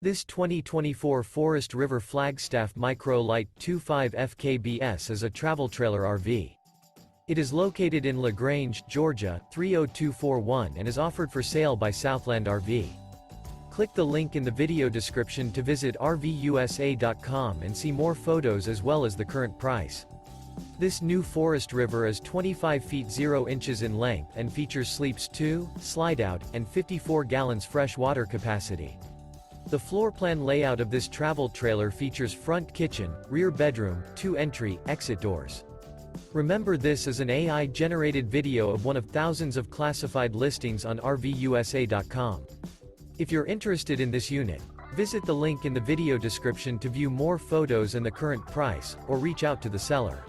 This 2024 Forest River Flagstaff Micro Lite 25 FKBS is a travel trailer RV. It is located in LaGrange, Georgia, 30241 and is offered for sale by Southland RV. Click the link in the video description to visit RVUSA.com and see more photos as well as the current price. This new Forest River is 25 feet 0 inches in length and features sleeps 2, Slideout, and 54 gallons fresh water capacity. The floor plan layout of this travel trailer features front kitchen, rear bedroom, 2 entry, exit doors. Remember, this is an AI-generated video of one of thousands of classified listings on RVUSA.com. If you're interested in this unit, visit the link in the video description to view more photos and the current price, or reach out to the seller.